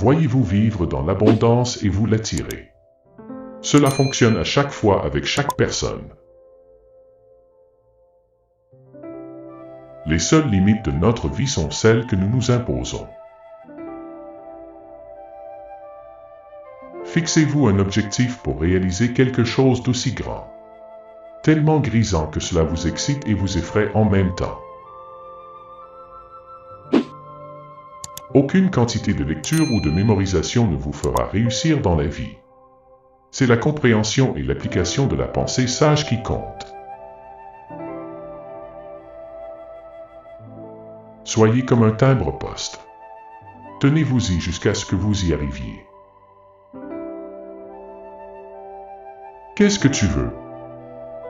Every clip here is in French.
Voyez-vous vivre dans l'abondance et vous l'attirez. Cela fonctionne à chaque fois avec chaque personne. Les seules limites de notre vie sont celles que nous nous imposons. Fixez-vous un objectif pour réaliser quelque chose d'aussi grand, tellement grisant que cela vous excite et vous effraie en même temps. Aucune quantité de lecture ou de mémorisation ne vous fera réussir dans la vie. C'est la compréhension et l'application de la pensée sage qui comptent. Soyez comme un timbre-poste. Tenez-vous-y jusqu'à ce que vous y arriviez. Qu'est-ce que tu veux?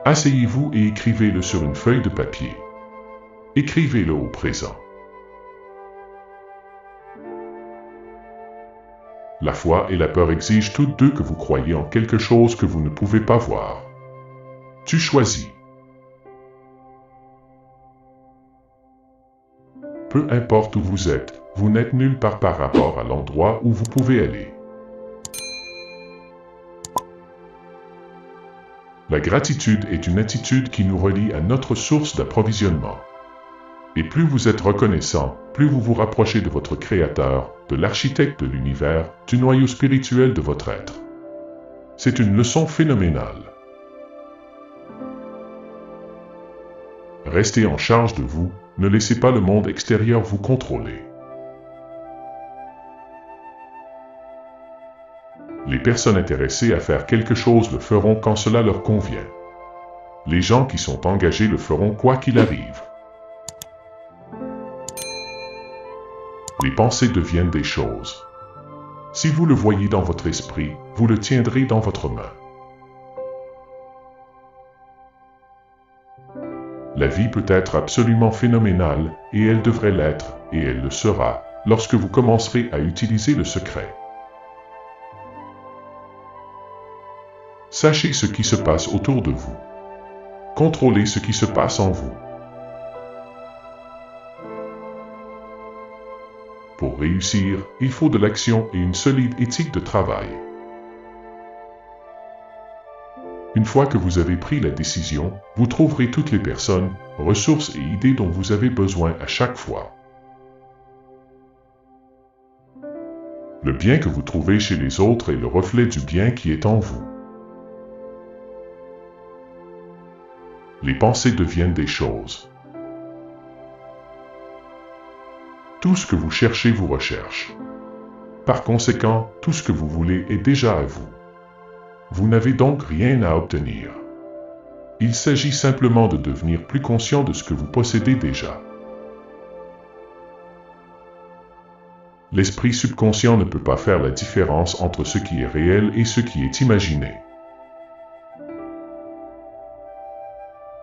Asseyez-vous et écrivez-le sur une feuille de papier. Écrivez-le au présent. La foi et la peur exigent toutes deux que vous croyiez en quelque chose que vous ne pouvez pas voir. Tu choisis. Peu importe où vous êtes, vous n'êtes nulle part par rapport à l'endroit où vous pouvez aller. La gratitude est une attitude qui nous relie à notre source d'approvisionnement. Et plus vous êtes reconnaissant, plus vous vous rapprochez de votre Créateur, de l'architecte de l'univers, du noyau spirituel de votre être. C'est une leçon phénoménale. Restez en charge de vous, ne laissez pas le monde extérieur vous contrôler. Les personnes intéressées à faire quelque chose le feront quand cela leur convient. Les gens qui sont engagés le feront quoi qu'il arrive. Les pensées deviennent des choses. Si vous le voyez dans votre esprit, vous le tiendrez dans votre main. La vie peut être absolument phénoménale, et elle devrait l'être, et elle le sera, lorsque vous commencerez à utiliser le secret. Sachez ce qui se passe autour de vous. Contrôlez ce qui se passe en vous. Pour réussir, il faut de l'action et une solide éthique de travail. Une fois que vous avez pris la décision, vous trouverez toutes les personnes, ressources et idées dont vous avez besoin à chaque fois. Le bien que vous trouvez chez les autres est le reflet du bien qui est en vous. Les pensées deviennent des choses. Tout ce que vous cherchez vous recherche. Par conséquent, tout ce que vous voulez est déjà à vous. Vous n'avez donc rien à obtenir. Il s'agit simplement de devenir plus conscient de ce que vous possédez déjà. L'esprit subconscient ne peut pas faire la différence entre ce qui est réel et ce qui est imaginé.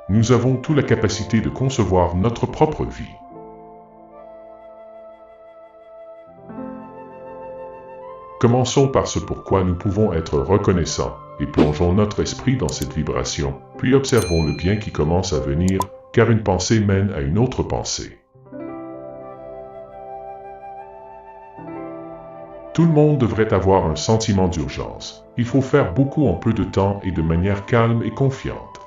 Nous avons toute la capacité de concevoir notre propre vie. Commençons par ce pourquoi nous pouvons être reconnaissants, et plongeons notre esprit dans cette vibration, puis observons le bien qui commence à venir, car une pensée mène à une autre pensée. Tout le monde devrait avoir un sentiment d'urgence. Il faut faire beaucoup en peu de temps et de manière calme et confiante.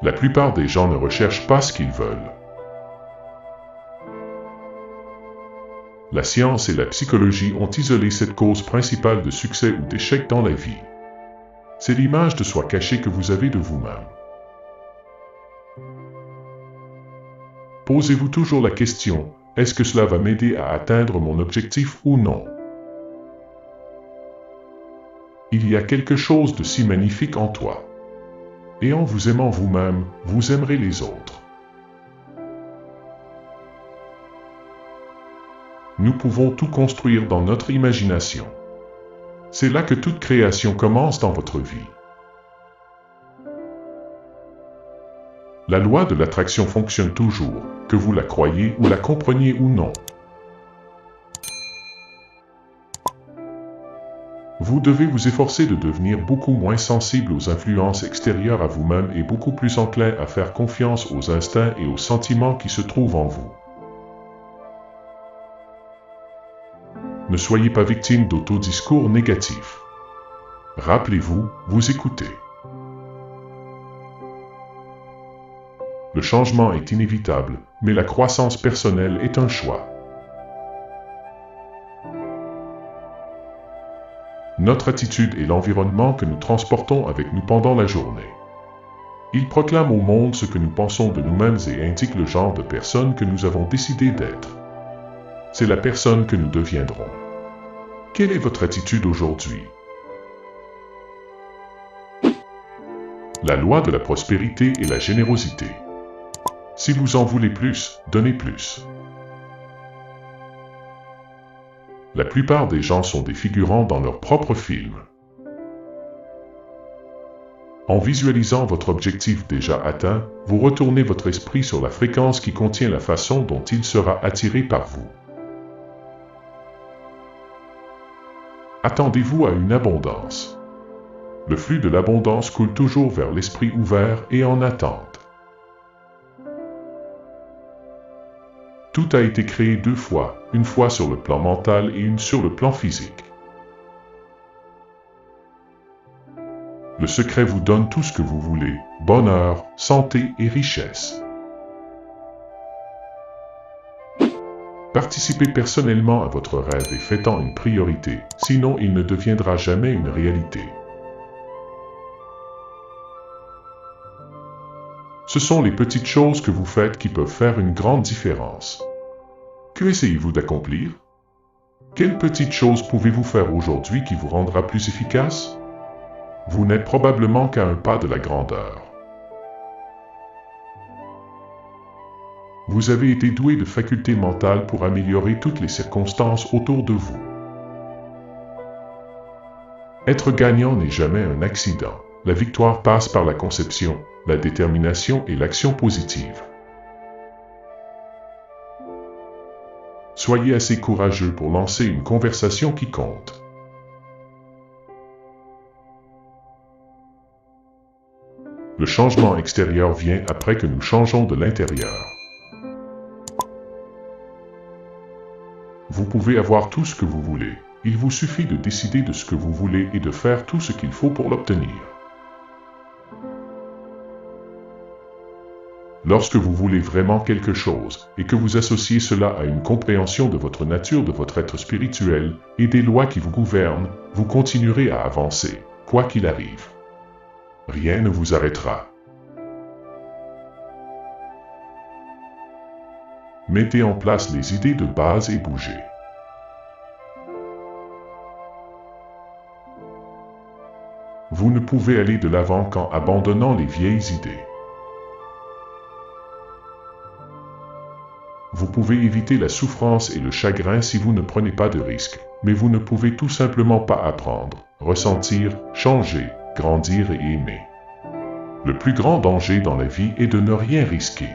La plupart des gens ne recherchent pas ce qu'ils veulent. La science et la psychologie ont isolé cette cause principale de succès ou d'échec dans la vie. C'est l'image de soi cachée que vous avez de vous-même. Posez-vous toujours la question, est-ce que cela va m'aider à atteindre mon objectif ou non? Il y a quelque chose de si magnifique en toi. Et en vous aimant vous-même, vous aimerez les autres. Nous pouvons tout construire dans notre imagination. C'est là que toute création commence dans votre vie. La loi de l'attraction fonctionne toujours, que vous la croyez ou la compreniez ou non. Vous devez vous efforcer de devenir beaucoup moins sensible aux influences extérieures à vous-même et beaucoup plus enclin à faire confiance aux instincts et aux sentiments qui se trouvent en vous. Ne soyez pas victime d'autodiscours négatifs. Rappelez-vous, vous écoutez. Le changement est inévitable, mais la croissance personnelle est un choix. Notre attitude est l'environnement que nous transportons avec nous pendant la journée. Il proclame au monde ce que nous pensons de nous-mêmes et indique le genre de personne que nous avons décidé d'être. C'est la personne que nous deviendrons. Quelle est votre attitude aujourd'hui? La loi de la prospérité et la générosité. Si vous en voulez plus, donnez plus. La plupart des gens sont des figurants dans leur propre film. En visualisant votre objectif déjà atteint, vous retournez votre esprit sur la fréquence qui contient la façon dont il sera attiré par vous. Attendez-vous à une abondance. Le flux de l'abondance coule toujours vers l'esprit ouvert et en attente. Tout a été créé 2 fois, une fois sur le plan mental et une sur le plan physique. Le secret vous donne tout ce que vous voulez, bonheur, santé et richesse. Participez personnellement à votre rêve et faites-en une priorité, sinon il ne deviendra jamais une réalité. Ce sont les petites choses que vous faites qui peuvent faire une grande différence. Que essayez-vous d'accomplir? Quelle petite chose pouvez-vous faire aujourd'hui qui vous rendra plus efficace? Vous n'êtes probablement qu'à un pas de la grandeur. Vous avez été doué de facultés mentales pour améliorer toutes les circonstances autour de vous. Être gagnant n'est jamais un accident. La victoire passe par la conception, la détermination et l'action positive. Soyez assez courageux pour lancer une conversation qui compte. Le changement extérieur vient après que nous changeons de l'intérieur. Vous pouvez avoir tout ce que vous voulez. Il vous suffit de décider de ce que vous voulez et de faire tout ce qu'il faut pour l'obtenir. Lorsque vous voulez vraiment quelque chose, et que vous associez cela à une compréhension de votre nature, de votre être spirituel, et des lois qui vous gouvernent, vous continuerez à avancer, quoi qu'il arrive. Rien ne vous arrêtera. Mettez en place les idées de base et bougez. Vous ne pouvez aller de l'avant qu'en abandonnant les vieilles idées. Vous pouvez éviter la souffrance et le chagrin si vous ne prenez pas de risques, mais vous ne pouvez tout simplement pas apprendre, ressentir, changer, grandir et aimer. Le plus grand danger dans la vie est de ne rien risquer.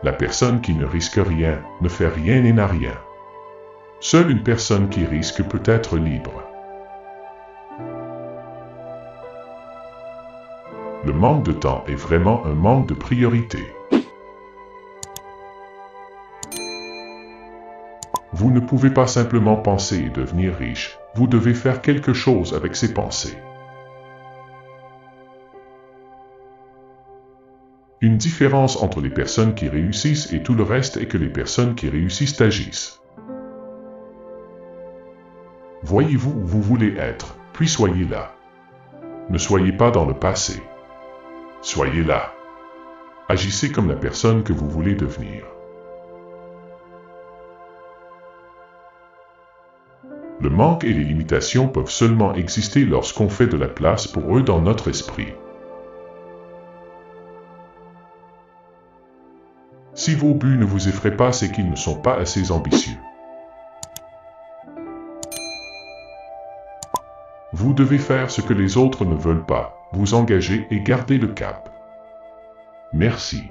La personne qui ne risque rien, ne fait rien et n'a rien. Seule une personne qui risque peut être libre. Le manque de temps est vraiment un manque de priorité. Vous ne pouvez pas simplement penser et devenir riche, vous devez faire quelque chose avec ces pensées. Une différence entre les personnes qui réussissent et tout le reste est que les personnes qui réussissent agissent. Voyez-vous où vous voulez être, puis soyez là. Ne soyez pas dans le passé. Soyez là. Agissez comme la personne que vous voulez devenir. Le manque et les limitations peuvent seulement exister lorsqu'on fait de la place pour eux dans notre esprit. Si vos buts ne vous effraient pas, c'est qu'ils ne sont pas assez ambitieux. Vous devez faire ce que les autres ne veulent pas, vous engager et garder le cap. Merci.